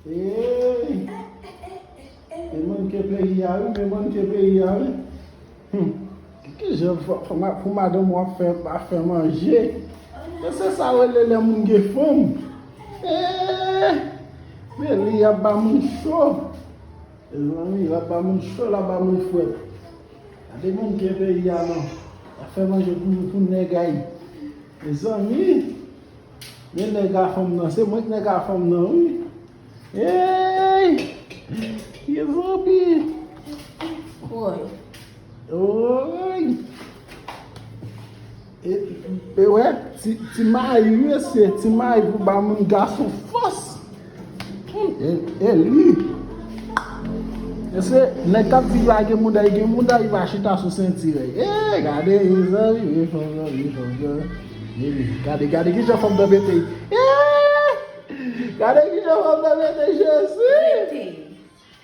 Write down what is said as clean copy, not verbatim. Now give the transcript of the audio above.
Ei, me manquei peiado, me manquei peiado. Que já fumador mó fé manger. Você sabe ele é mungue fome. Ele ia ba mun show. Ele ia ba mun show, lá ba mun fouet. Ade manquei peiado não. A fé manger pour nègre aí. Les amis, mais nègre femme non, c'est moi qui nègre femme non, oui. Ei! Les amis. Oi. Oi! Tu m'as eu esse, tu m'as eu um garçom forte. Ele. Esse não cap viva que muda aí vai chutar sua sentir aí. Ei, cadê isso aí? Cadê que já fomos da BT? Cadê que já fomos da BT?